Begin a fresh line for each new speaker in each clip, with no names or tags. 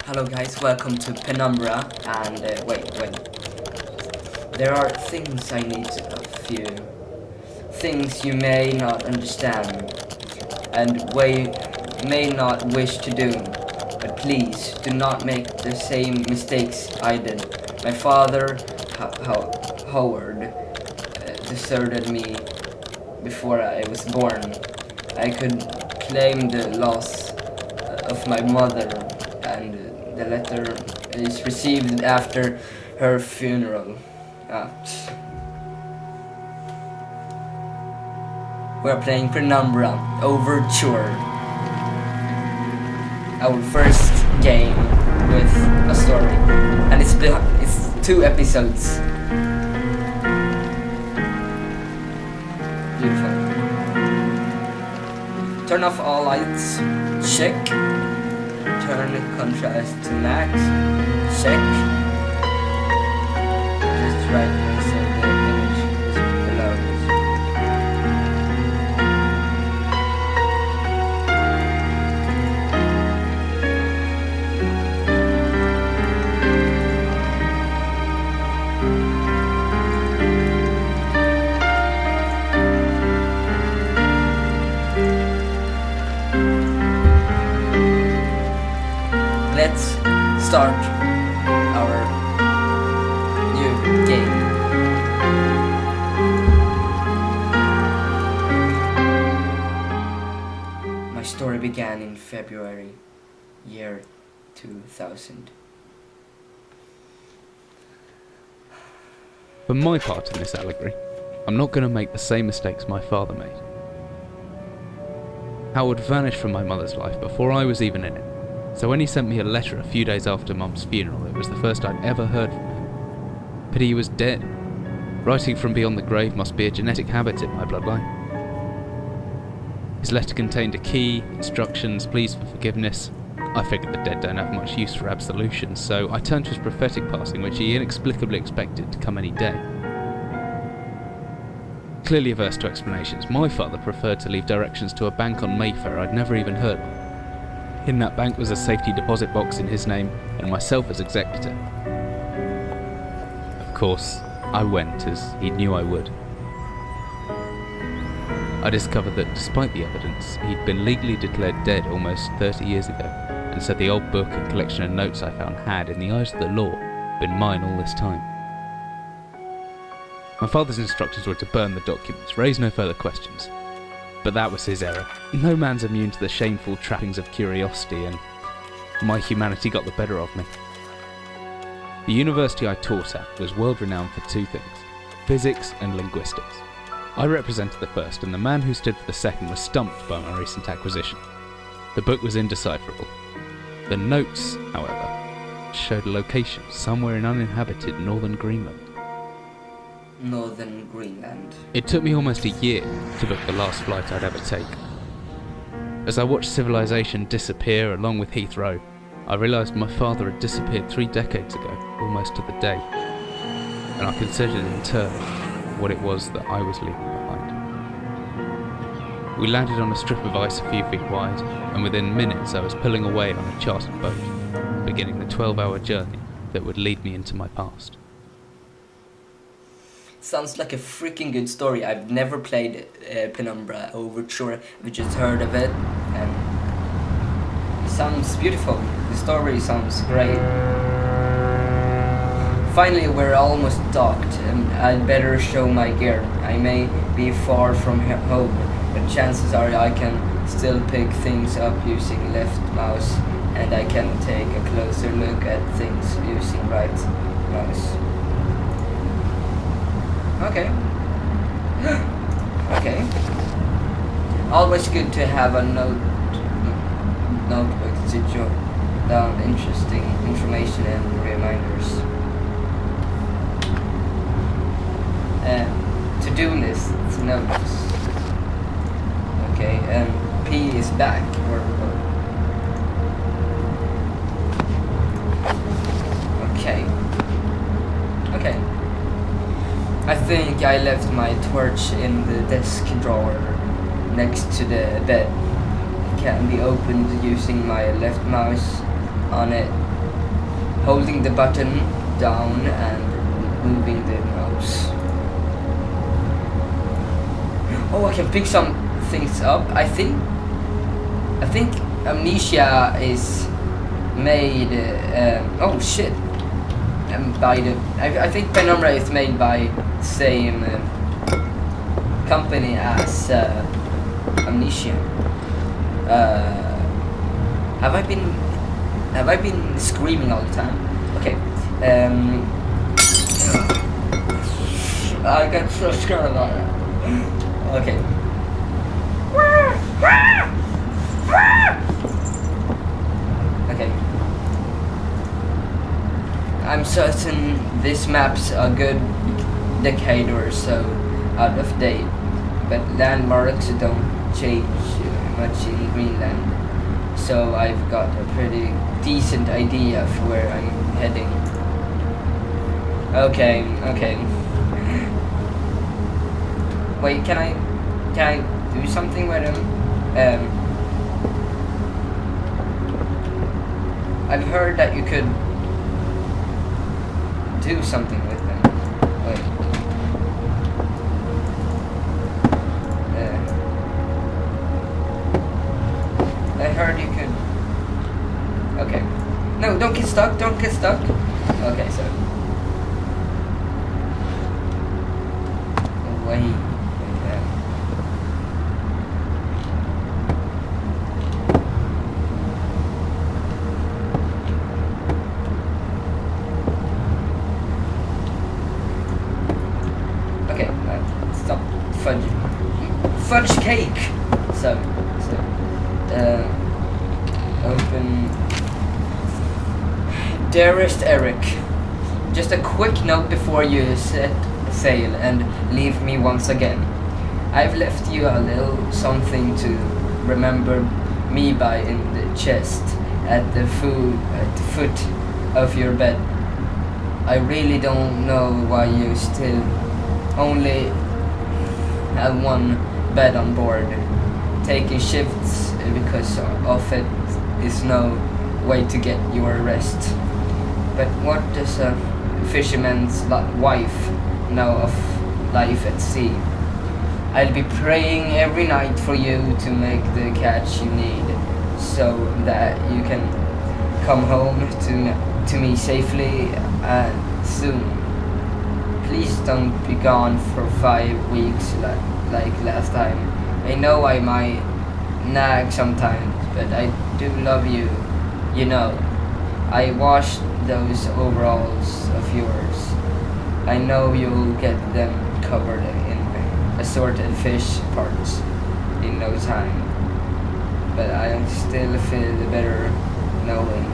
Hello guys, welcome to Penumbra, and wait. There are things I need of you. Things you may not understand, and may not wish to do. But please, do not make the same mistakes I did. My father, Howard, deserted me before I was born. I could claim the loss of my mother, and the letter is received after her funeral. We're playing Penumbra Overture, our first game with a story, and it's 2 episodes. Beautiful. Turn off all lights. Check. Turn contrast to max. Check. Just right here so the image is below. Let's start our new game. My story began in February, year 2000.
For my part in this allegory, I'm not going to make the same mistakes my father made. Howard vanished from my mother's life before I was even in it. So when he sent me a letter a few days after Mum's funeral, it was the first I'd ever heard from him. Pity he was dead. Writing from beyond the grave must be a genetic habit in my bloodline. His letter contained a key, instructions, pleas for forgiveness. I figured the dead don't have much use for absolution, so I turned to his prophetic passing, which he inexplicably expected to come any day. Clearly averse to explanations, my father preferred to leave directions to a bank on Mayfair I'd never even heard of. In that bank was a safety deposit box in his name, and myself as executor. Of course, I went as he knew I would. I discovered that despite the evidence, he'd been legally declared dead almost 30 years ago, and so the old book and collection of notes I found had, in the eyes of the law, been mine all this time. My father's instructions were to burn the documents, raise no further questions. But that was his error. No man's immune to the shameful trappings of curiosity, and my humanity got the better of me. The university I taught at was world renowned for 2 things: physics and linguistics. I represented the first, and the man who stood for the second was stumped by my recent acquisition. The book was indecipherable. The notes, however, showed a location somewhere in uninhabited northern Greenland.
Northern Greenland.
It took me almost a year to book the last flight I'd ever take. As I watched civilization disappear along with Heathrow, I realised my father had disappeared 3 decades ago, almost to the day, and I considered in turn what it was that I was leaving behind. We landed on a strip of ice a few feet wide, and within minutes I was pulling away on a chartered boat, beginning the 12-hour journey that would lead me into my past.
Sounds like a freaking good story. I've never played Penumbra Overture. I've just heard of it, and it sounds beautiful. The story sounds great. Finally, we're almost docked, and I'd better show my gear. I may be far from home, but chances are I can still pick things up using left mouse, and I can take a closer look at things using right mouse. Okay. Okay. Always good to have a notebook to jot down interesting information and reminders. To-do list notes. Okay, and P is back. Okay. Okay. I think I left my torch in the desk drawer next to the bed. It can be opened using my left mouse on it holding the button down and moving the mouse. Oh, I can pick some things up. I think Amnesia is made. Oh shit! By the I think Penumbra is made by the same company as Amnesia. Have I been screaming all the time? Okay. I got so scared about it. Okay. Okay. I'm certain this map's a good decade or so out of date, but landmarks don't change much in Greenland, so I've got a pretty decent idea of where I'm heading. Okay. Wait, can I do something with him? I've heard that you could do something with them. Wait. I heard you could. Okay. No, don't get stuck. Okay, so. Wait. Okay, stop fudge cake. So open. Dearest Eric, just a quick note before you set sail and leave me once again. I've left you a little something to remember me by in the chest at the foot of your bed. I really don't know why you still only have one bed on board, taking shifts because of it is no way to get your rest. But what does a fisherman's wife know of life at sea? I'll be praying every night for you to make the catch you need, so that you can come home to me safely and soon. Please don't be gone for 5 weeks like last time. I know I might nag sometimes, but I do love you, you know. I washed those overalls of yours. I know you'll get them covered in assorted fish parts in no time, but I still feel better knowing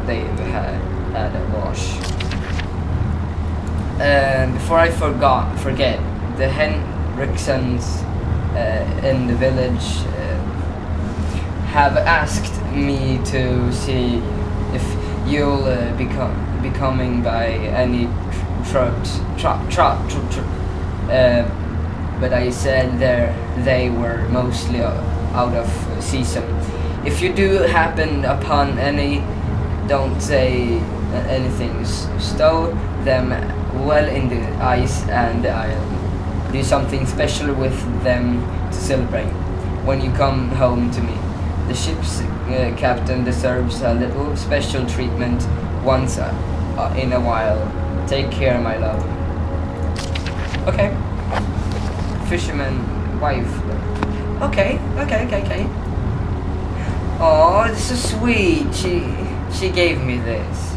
they've had a wash. Before I forget, the Henriksons in the village have asked me to see if you'll be coming by any but I said they were mostly out of season. If you do happen upon any, don't say anything. Stow them well in the ice, and I'll do something special with them to celebrate when you come home to me. The ship's captain deserves a little special treatment once in a while. Take care, my love. Okay. Fisherman wife. Okay. Oh, this is sweet. She gave me this.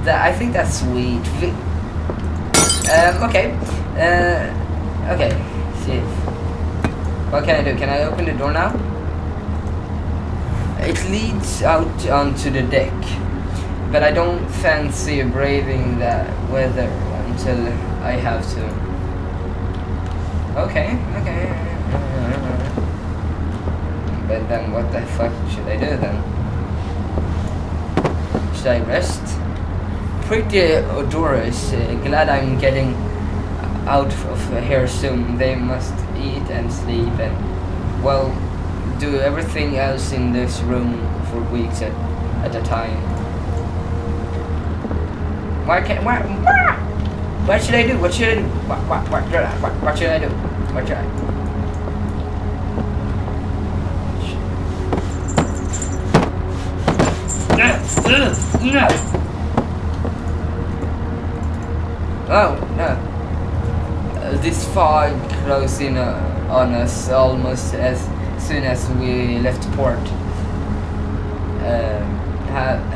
I think that's sweet. Okay. Okay. See. What can I do? Can I open the door now? It leads out onto the deck, but I don't fancy braving that weather until I have to. Okay. But then what the fuck should I do then? Should I rest? Pretty odorous. Glad I'm getting out of here soon. They must eat and sleep and, well, do everything else in this room for weeks at a time. Why can't? What should I do? What should I do? What should I do? What should I? No. Oh no. This fog closed in on us almost as soon as we left port.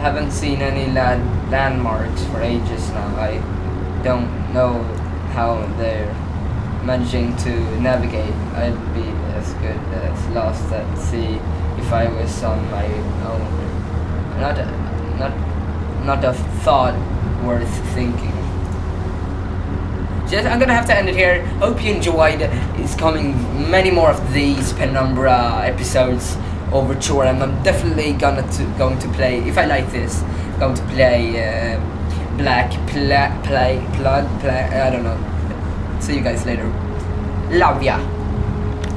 Haven't seen any landmarks for ages now. I don't know how they're managing to navigate. I'd be as good as lost at sea if I was on my own. Not a thought worth thinking. I'm gonna have to end it here. Hope you enjoyed. It's coming many more of these Penumbra episodes Overture, and I'm definitely going to play, if I like this, going to play Black Plug. I don't know. See you guys later. Love ya.